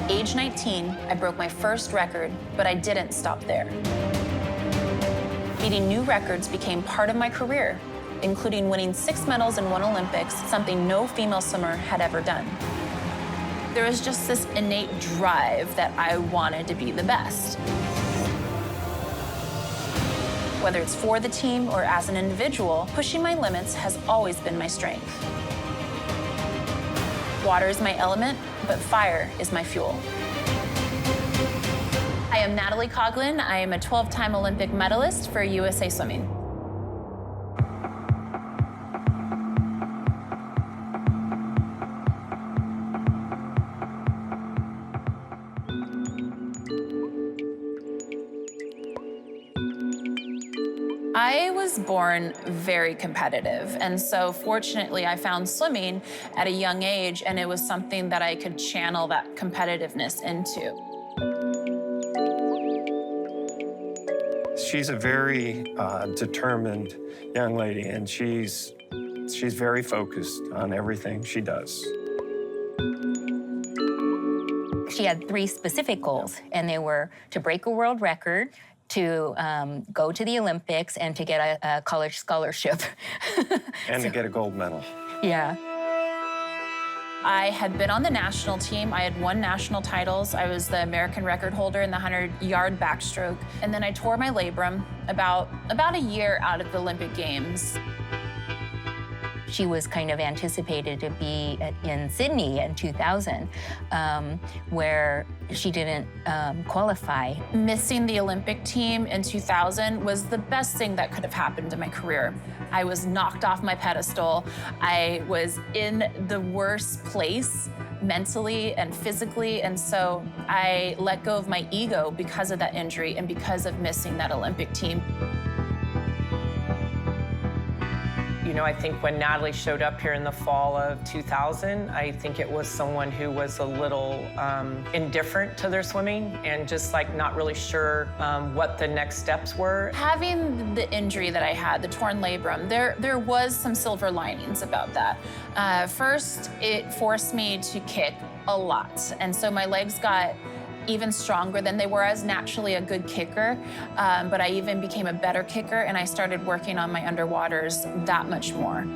age 19, I broke my first record, but I didn't stop there. Beating new records became part of my career, including winning 6 medals in one Olympics, something no female swimmer had ever done. There was just this innate drive that I wanted to be the best. Whether it's for the team or as an individual, pushing my limits has always been my strength. Water is my element, but fire is my fuel. I am Natalie Coughlin. I am a 12-time Olympic medalist for USA Swimming. I was born very competitive, and so fortunately I found swimming at a young age, and it was something that I could channel that competitiveness into. She's a very determined young lady, and she's very focused on everything she does. She had 3 specific goals, and they were to break a world record, to go to the Olympics, and to get a college scholarship. And to get a gold medal. Yeah. I had been on the national team. I had won national titles. I was the American record holder in the 100-yard backstroke. And then I tore my labrum about a year out of the Olympic Games. She was kind of anticipated to be in Sydney in 2000, where she didn't qualify. Missing the Olympic team in 2000 was the best thing that could have happened in my career. I was knocked off my pedestal. I was in the worst place mentally and physically, and so I let go of my ego because of that injury and because of missing that Olympic team. You know, I think when Natalie showed up here in the fall of 2000, I think it was someone who was a little indifferent to their swimming and just like not really sure what the next steps were. Having the injury that I had, the torn labrum, there was some silver linings about that. First, it forced me to kick a lot, and so my legs got even stronger than they were. I was naturally a good kicker, but I even became a better kicker, and I started working on my underwaters that much more.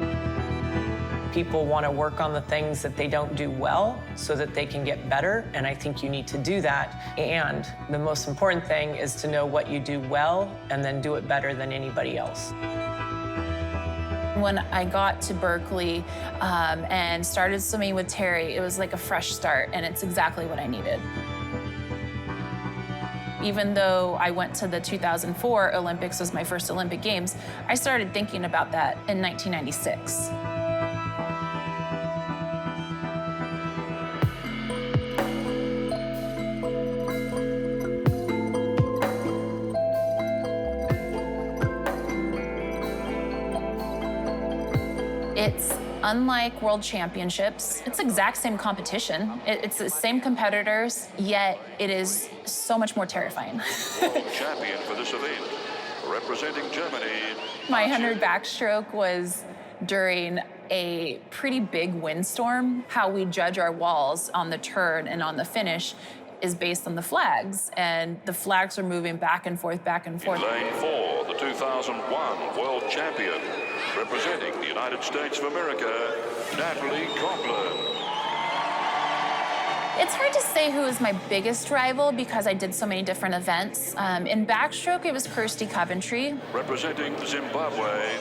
People want to work on the things that they don't do well so that they can get better, and I think you need to do that. And the most important thing is to know what you do well and then do it better than anybody else. When I got to Berkeley and started swimming with Terry, it was like a fresh start, and it's exactly what I needed. Even though I went to the 2004 Olympics, was my first Olympic Games, I started thinking about that in 1996. It's unlike World Championships. It's the exact same competition. It's the same competitors, yet it is so much more terrifying. World champion for this event, representing Germany. My 100 backstroke was during a pretty big windstorm. How we judge our walls on the turn and on the finish is based on the flags, and the flags are moving back and forth, back and forth. In lane 4, the 2001 world champion, representing the United States of America, Natalie Coughlin. It's hard to say who was my biggest rival because I did so many different events. In backstroke, it was Kirsty Coventry. Representing Zimbabwe,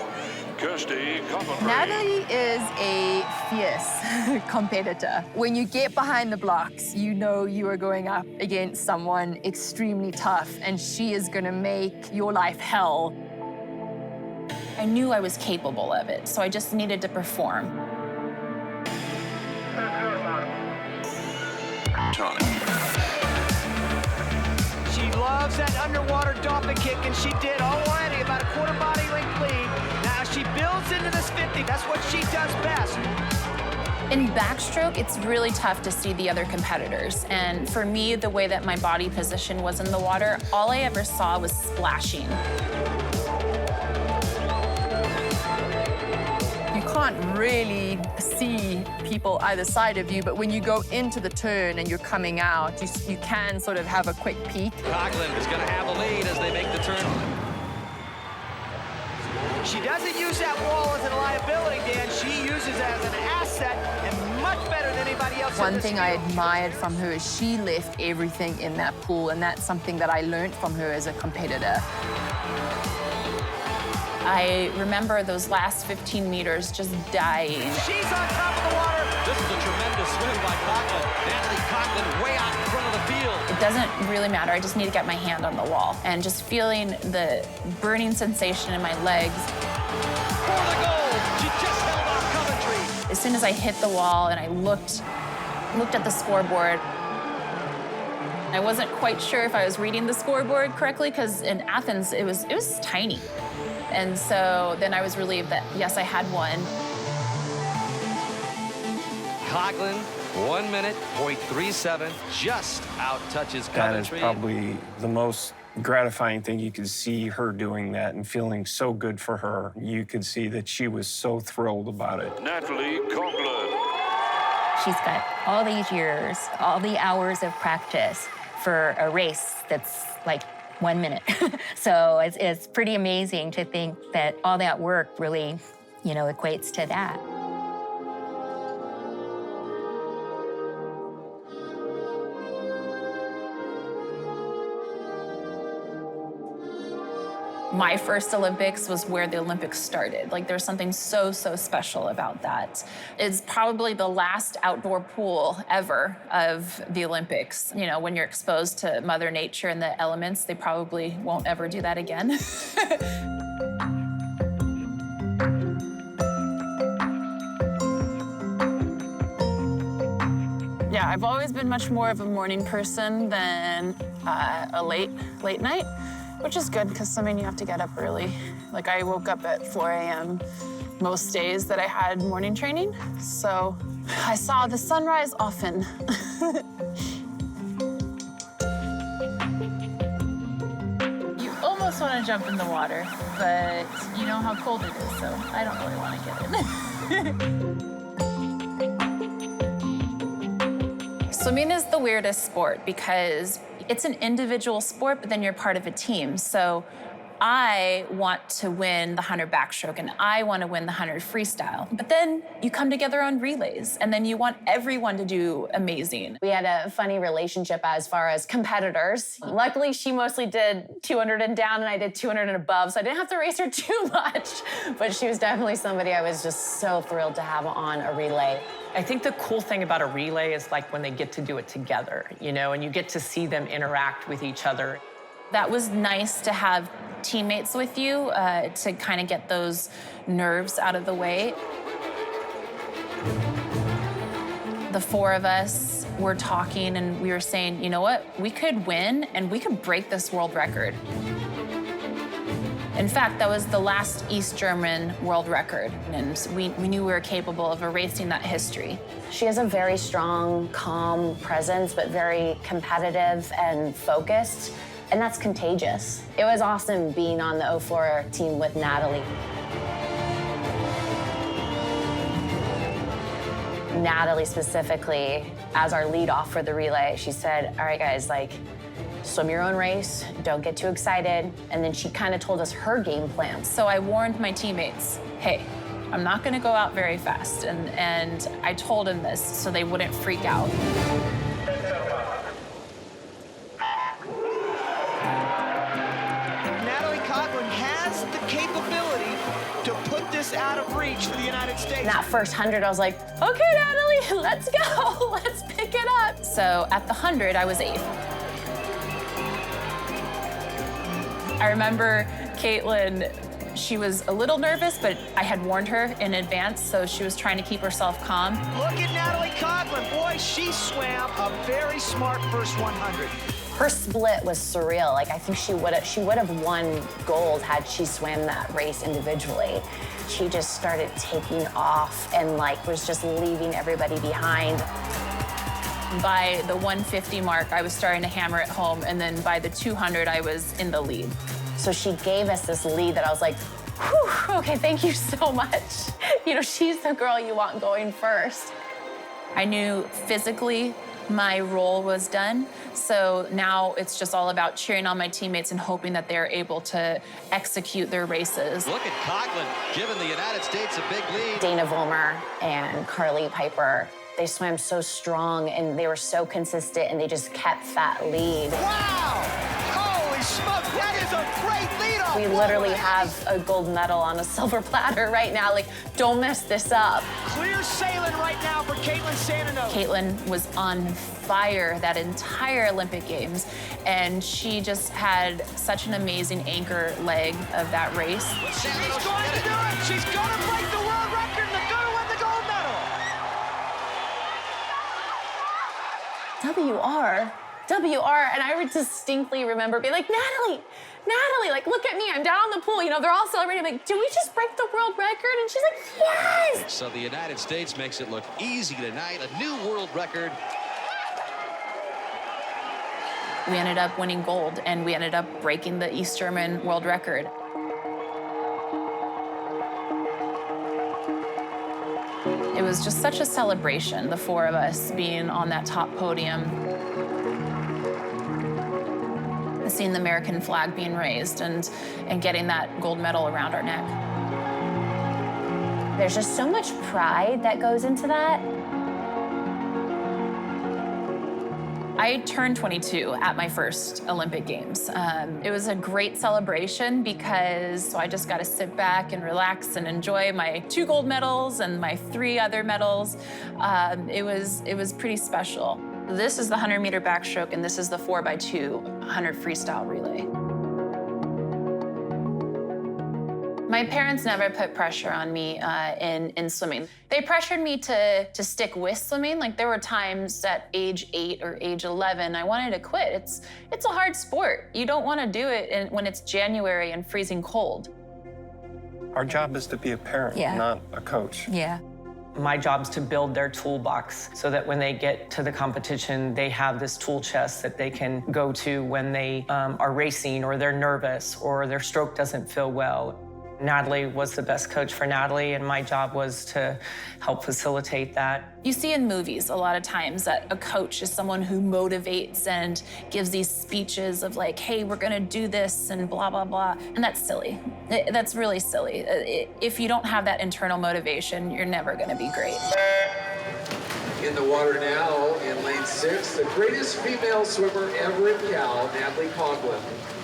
Kirsty Coventry. Natalie is a fierce competitor. When you get behind the blocks, you know you are going up against someone extremely tough, and she is going to make your life hell. I knew I was capable of it, so I just needed to perform. Time. She loves that underwater dolphin kick, and she did already about a quarter body length lead. Now she builds into this 50. That's what she does best. In backstroke, it's really tough to see the other competitors. And for me, the way that my body position was in the water, all I ever saw was splashing. You can't really see people either side of you, but when you go into the turn and you're coming out, you can sort of have a quick peek. Coughlin is going to have a lead as they make the turn. She doesn't use that wall as a liability, Dan. She uses it as an asset, and much better than anybody else. One thing I admired from her is she left everything in that pool, and that's something that I learned from her as a competitor. I remember those last 15 meters just dying. She's on top of the water. This is a tremendous swim by Coughlin. Natalie Coughlin way out in front of the field. It doesn't really matter. I just need to get my hand on the wall. And just feeling the burning sensation in my legs. For the goal. She just held off Coventry. As soon as I hit the wall and I looked at the scoreboard, I wasn't quite sure if I was reading the scoreboard correctly, because in Athens, it was tiny. And so then I was relieved that, yes, I had won. Coughlin, 1 minute, .37, just out touches That is Coventry. probably the most gratifying thing. You could see her doing that and feeling so good for her. You could see that she was so thrilled about it. Natalie Coughlin. She's got all these years, all the hours of practice for a race that's like 1 minute. So it's pretty amazing to think that all that work really, equates to that. My first Olympics was where the Olympics started. Like, there's something so, so special about that. It's probably the last outdoor pool ever of the Olympics. When you're exposed to Mother Nature and the elements, they probably won't ever do that again. Yeah, I've always been much more of a morning person than a late night. Which is good, because you have to get up early. Like, I woke up at 4 a.m. most days that I had morning training, so I saw the sunrise often. You almost want to jump in the water, but you know how cold it is, so I don't really want to get in. Swimming is the weirdest sport because it's an individual sport, but then you're part of a team. So I want to win the 100 backstroke and I want to win the 100 freestyle. But then you come together on relays and then you want everyone to do amazing. We had a funny relationship as far as competitors. Luckily, she mostly did 200 and down and I did 200 and above, so I didn't have to race her too much. But she was definitely somebody I was just so thrilled to have on a relay. I think the cool thing about a relay is like when they get to do it together, and you get to see them interact with each other. That was nice to have teammates with you to kind of get those nerves out of the way. The four of us were talking and we were saying, you know what, we could win and we could break this world record. In fact, that was the last East German world record, and we knew we were capable of erasing that history. She has a very strong, calm presence, but very competitive and focused, and that's contagious. It was awesome being on the 04 team with Natalie. Natalie specifically, as our lead off for the relay, she said, all right, guys, swim your own race, don't get too excited. And then she kind of told us her game plan. So I warned my teammates, hey, I'm not gonna go out very fast. And I told them this so they wouldn't freak out. Natalie Coughlin has the capability to put this out of reach for the United States. In that first 100, I was like, okay, Natalie, let's go. Let's pick it up. So at the 100, I was 8th. I remember Caitlin, she was a little nervous, but I had warned her in advance, so she was trying to keep herself calm. Look at Natalie Coughlin. Boy, she swam a very smart first 100. Her split was surreal. I think she would have won gold had she swam that race individually. She just started taking off and was just leaving everybody behind. By the 150 mark, I was starting to hammer it home, and then by the 200, I was in the lead. So she gave us this lead that I was like, whew, okay, thank you so much. You know, she's the girl you want going first. I knew physically my role was done, so now it's just all about cheering on my teammates and hoping that they're able to execute their races. Look at Coughlin giving the United States a big lead. Dana Vollmer and Carly Piper, they swam so strong and they were so consistent and they just kept that lead. Wow! Holy smoke, that is a great lead off. We literally have a gold medal on a silver platter right now. Like, don't mess this up. Clear sailing right now for Caitlin Santano. Caitlin was on fire that entire Olympic Games, and she just had such an amazing anchor leg of that race. She's going to do it. She's going to break the world record and they're going to win the gold medal. WR, and I would distinctly remember being like, Natalie, like, look at me, I'm down on the pool. You know, they're all celebrating. I'm like, did we just break the world record? And she's like, yes! So the United States makes it look easy tonight, a new world record. We ended up winning gold, and we ended up breaking the East German world record. It was just such a celebration, the four of us being on that top podium. Seeing the American flag being raised and getting that gold medal around our neck. There's just so much pride that goes into that. I turned 22 at my first Olympic Games. It was a great celebration because I just got to sit back and relax and enjoy my 2 gold medals and my 3 other medals. It was pretty special. This is the 100-meter backstroke, and this is the 4x2 100 freestyle relay. My parents never put pressure on me in swimming. They pressured me to stick with swimming. Like, there were times at age 8 or age 11, I wanted to quit. It's a hard sport. You don't want to do it when it's January and freezing cold. Our job is to be a parent, Yeah. not a coach. Yeah. My job's to build their toolbox so that when they get to the competition, they have this tool chest that they can go to when they are racing or they're nervous or their stroke doesn't feel well. Natalie was the best coach for Natalie, and my job was to help facilitate that. You see in movies a lot of times that a coach is someone who motivates and gives these speeches of like, hey, we're gonna do this and blah, blah, blah. And that's silly. That's really silly. If you don't have that internal motivation, you're never gonna be great. In the water now, in lane 6, the greatest female swimmer ever in Cal, Natalie Coughlin.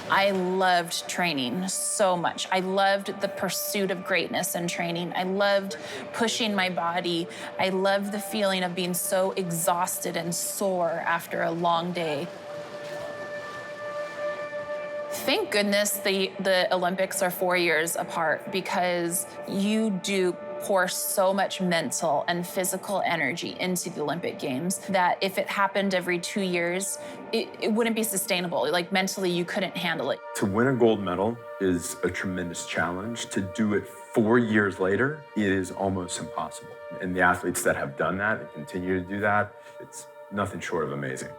I loved training so much. I loved the pursuit of greatness in training. I loved pushing my body. I loved the feeling of being so exhausted and sore after a long day. Thank goodness the Olympics are 4 years apart, because you do pour so much mental and physical energy into the Olympic Games that if it happened every 2 years, it wouldn't be sustainable. Like, mentally, you couldn't handle it. To win a gold medal is a tremendous challenge. To do it 4 years later, it is almost impossible. And the athletes that have done that and continue to do that, it's nothing short of amazing.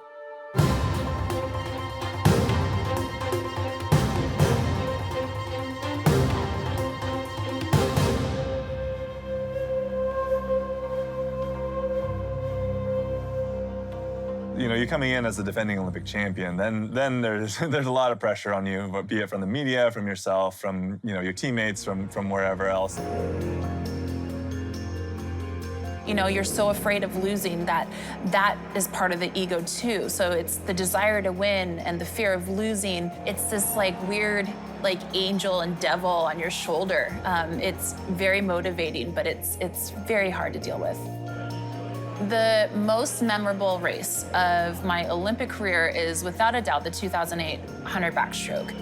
You know, you're coming in as the defending Olympic champion, then there's a lot of pressure on you, but be it from the media, from yourself, from your teammates, from wherever else. You know, you're so afraid of losing that is part of the ego too. So it's the desire to win and the fear of losing. It's this like weird like angel and devil on your shoulder. It's very motivating, but it's very hard to deal with. The most memorable race of my Olympic career is without a doubt the 2008 100 backstroke.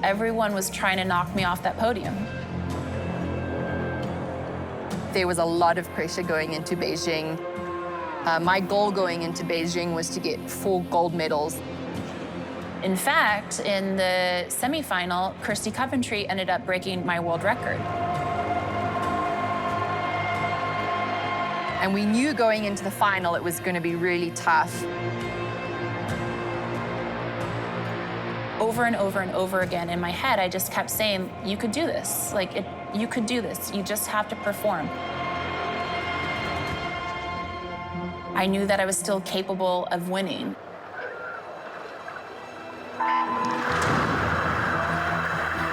Everyone was trying to knock me off that podium. There was a lot of pressure going into Beijing. My goal going into Beijing was to get 4 gold medals. In fact, in the semifinal, Kirsty Coventry ended up breaking my world record. And we knew going into the final it was going to be really tough. Over and over and over again in my head, I just kept saying, you could do this. Like, you could do this. You just have to perform. I knew that I was still capable of winning.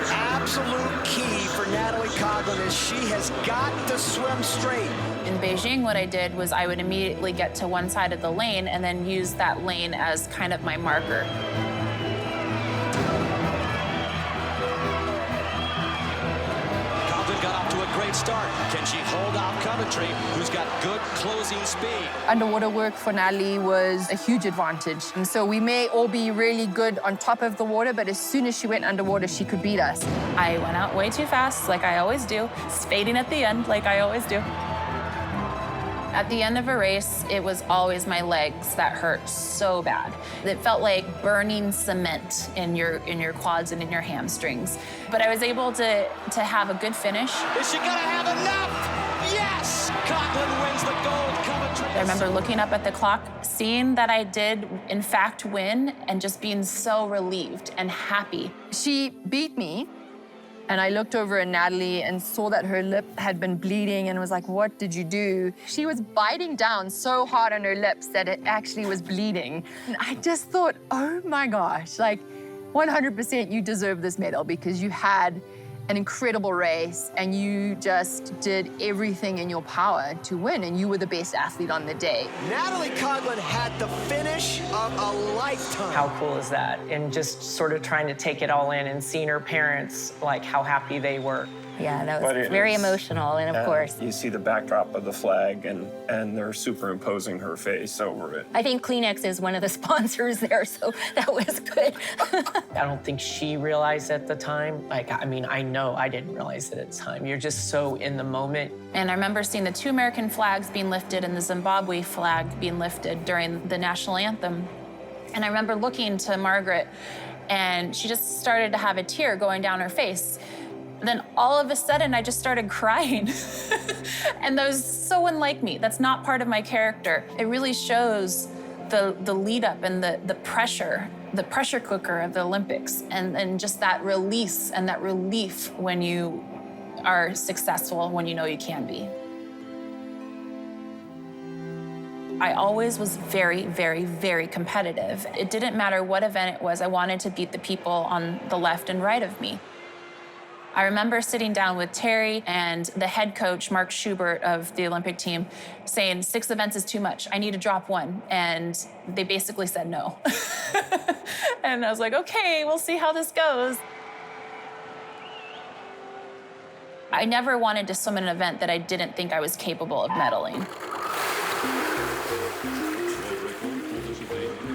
Absolute key for Natalie Coughlin is she has got to swim straight. In Beijing, what I did was I would immediately get to one side of the lane and then use that lane as kind of my marker. Coughlin got off to a great start. Can she hold out Coventry, who's got good closing speed? Underwater work for Natalie was a huge advantage. And so we may all be really good on top of the water, but as soon as she went underwater, she could beat us. I went out way too fast, like I always do, fading at the end, like I always do. At the end of a race, it was always my legs that hurt so bad. It felt like burning cement in your quads and in your hamstrings. But I was able to have a good finish. Is she gonna have enough? Yes! Coughlin wins the gold. Coventry. I remember looking up at the clock, seeing that I did, in fact, win, and just being so relieved and happy. She beat me, and I looked over at Natalie and saw that her lip had been bleeding and was like, what did you do? She was biting down so hard on her lips that it actually was bleeding. And I just thought, oh my gosh, like 100% you deserve this medal because you had an incredible race and you just did everything in your power to win and you were the best athlete on the day. Natalie Coughlin had the finish of a lifetime. How cool is that? And just sort of trying to take it all in and seeing her parents, like how happy they were. Yeah, that But was it very is- emotional, and of course. You see the backdrop of the flag, and they're superimposing her face over it. I think Kleenex is one of the sponsors there, so that was good. I don't think she realized at the time. Like, I mean, I know I didn't realize it at the time. You're just so in the moment. And I remember seeing the 2 American flags being lifted and the Zimbabwe flag being lifted during the national anthem. And I remember looking to Margaret, and she just started to have a tear going down her face. Then all of a sudden, I just started crying. And that was so unlike me. That's not part of my character. It really shows the lead up and the pressure cooker of the Olympics, and just that release and that relief when you are successful, when you know you can be. I always was very, very, very competitive. It didn't matter what event it was. I wanted to beat the people on the left and right of me. I remember sitting down with Terry and the head coach, Mark Schubert of the Olympic team, saying 6 events is too much. I need to drop one. And they basically said no. And I was like, okay, we'll see how this goes. I never wanted to swim in an event that I didn't think I was capable of medaling.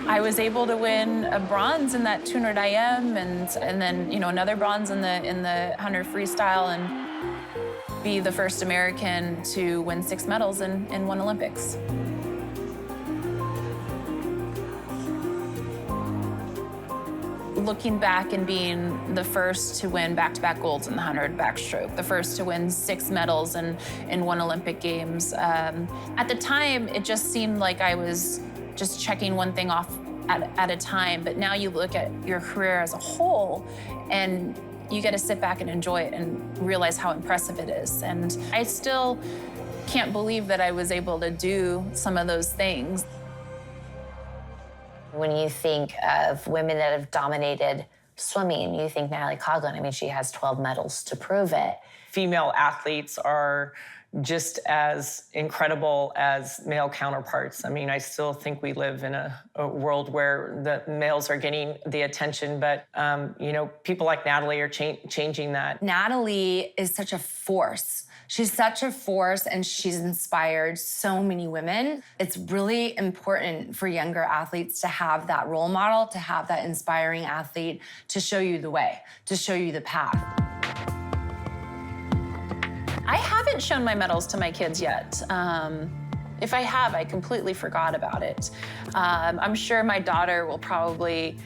I was able to win a bronze in that 200 IM and then another bronze in the 100 freestyle and be the first American to win 6 medals in one Olympics. Looking back and being the first to win back-to-back golds in the 100 backstroke, the first to win 6 medals in one Olympic Games. At the time, it just seemed like I was just checking one thing off at a time. But now you look at your career as a whole and you get to sit back and enjoy it and realize how impressive it is. And I still can't believe that I was able to do some of those things. When you think of women that have dominated swimming, you think Natalie Coughlin. I mean, she has 12 medals to prove it. Female athletes are just as incredible as male counterparts. I mean, I still think we live in a world where the males are getting the attention, but people like Natalie are changing that. Natalie is such a force. She's such a force, and she's inspired so many women. It's really important for younger athletes to have that role model, to have that inspiring athlete to show you the way, to show you the path. I haven't shown my medals to my kids yet. If I have, I completely forgot about it. I'm sure my daughter will probably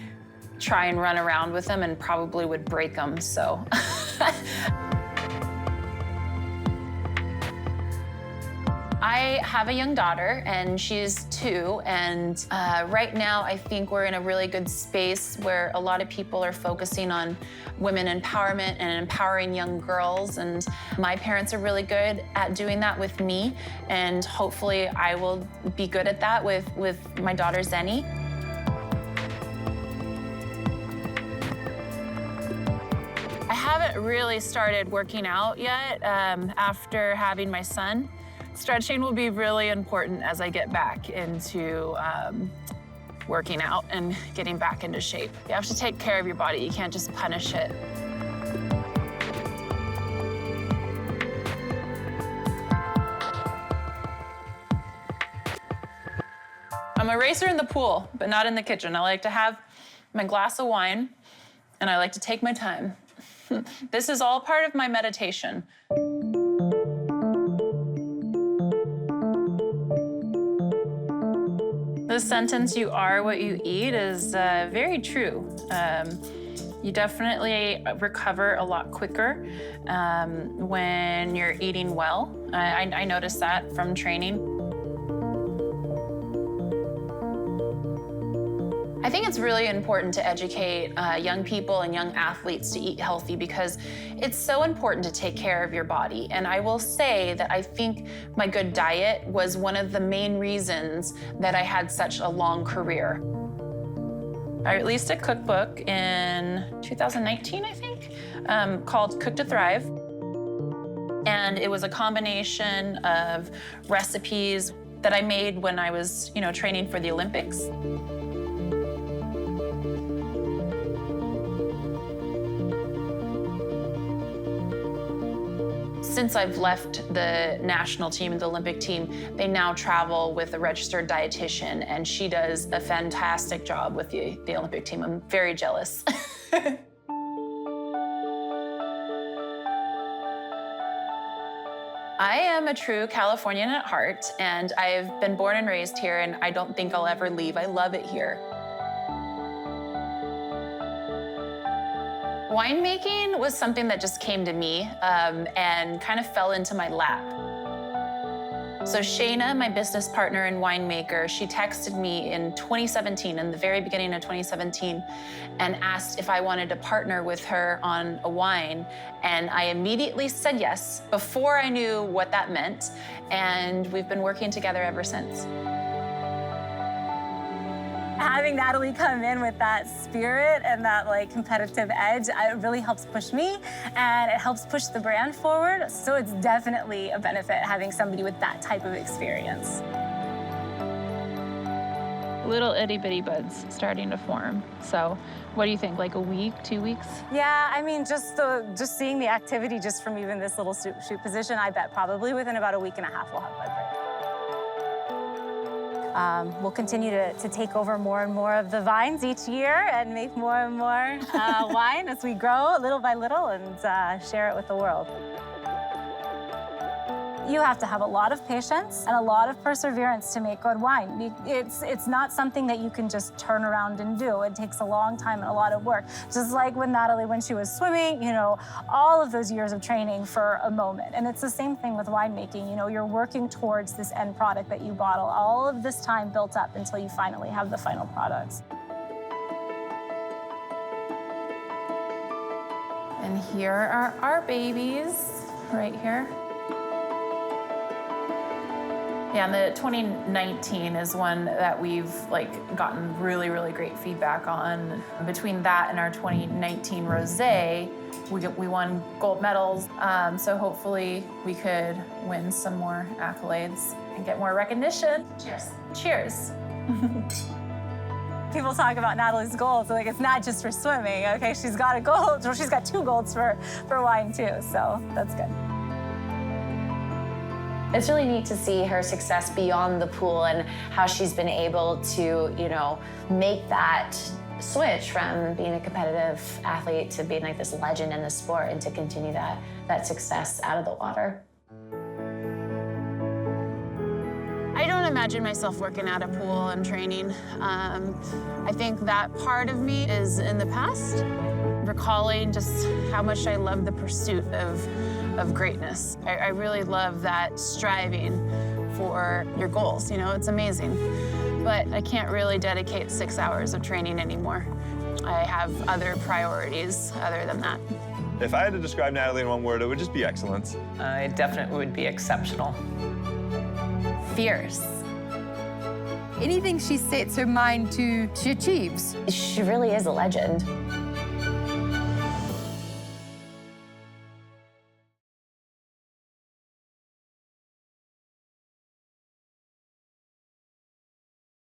try and run around with them and probably would break them, so. I have a young daughter, and she's 2, and right now I think we're in a really good space where a lot of people are focusing on women empowerment and empowering young girls, and my parents are really good at doing that with me, and hopefully I will be good at that with my daughter Zenny. I haven't really started working out yet after having my son. Stretching will be really important as I get back into working out and getting back into shape. You have to take care of your body. You can't just punish it. I'm a racer in the pool, but not in the kitchen. I like to have my glass of wine, and I like to take my time. This is all part of my meditation. The sentence, "you are what you eat," is very true. You definitely recover a lot quicker when you're eating well. I noticed that from training. I think it's really important to educate young people and young athletes to eat healthy because it's so important to take care of your body. And I will say that I think my good diet was one of the main reasons that I had such a long career. I released a cookbook in 2019, I think, called Cook to Thrive. And it was a combination of recipes that I made when I was, training for the Olympics. Since I've left the national team and the Olympic team, they now travel with a registered dietitian, and she does a fantastic job with the Olympic team. I'm very jealous. I am a true Californian at heart, and I've been born and raised here, and I don't think I'll ever leave. I love it here. Winemaking was something that just came to me and kind of fell into my lap. So Shayna, my business partner and winemaker, she texted me in 2017, in the very beginning of 2017, and asked if I wanted to partner with her on a wine. And I immediately said yes, before I knew what that meant. And we've been working together ever since. Having Natalie come in with that spirit and that competitive edge, it really helps push me and it helps push the brand forward. So it's definitely a benefit having somebody with that type of experience. Little itty bitty buds starting to form. So what do you think, like a week, 2 weeks? Yeah, I mean, just seeing the activity just from even this little shoot position, I bet probably within about a week and a half we'll have bud break. We'll continue to take over more and more of the vines each year and make more and more wine as we grow little by little and share it with the world. You have to have a lot of patience and a lot of perseverance to make good wine. It's not something that you can just turn around and do. It takes a long time and a lot of work. Just like with Natalie when she was swimming, all of those years of training for a moment. And it's the same thing with winemaking. You're working towards this end product that you bottle. All of this time built up until you finally have the final products. And here are our babies right here. Yeah, and the 2019 is one that we've gotten really, really great feedback on. Between that and our 2019 Rosé, we won gold medals. So hopefully we could win some more accolades and get more recognition. Cheers. Cheers. People talk about Natalie's golds, it's not just for swimming, okay? She's got a gold, or she's got 2 golds for wine too, so that's good. It's really neat to see her success beyond the pool and how she's been able to, make that switch from being a competitive athlete to being this legend in the sport and to continue that success out of the water. I don't imagine myself working at a pool and training. I think that part of me is in the past, recalling just how much I love the pursuit of greatness. I really love that striving for your goals. You know, it's amazing. But I can't really dedicate 6 hours of training anymore. I have other priorities other than that. If I had to describe Natalie in one word, it would just be excellence. It definitely would be exceptional. Fierce. Anything she sets her mind to, she achieves. She really is a legend.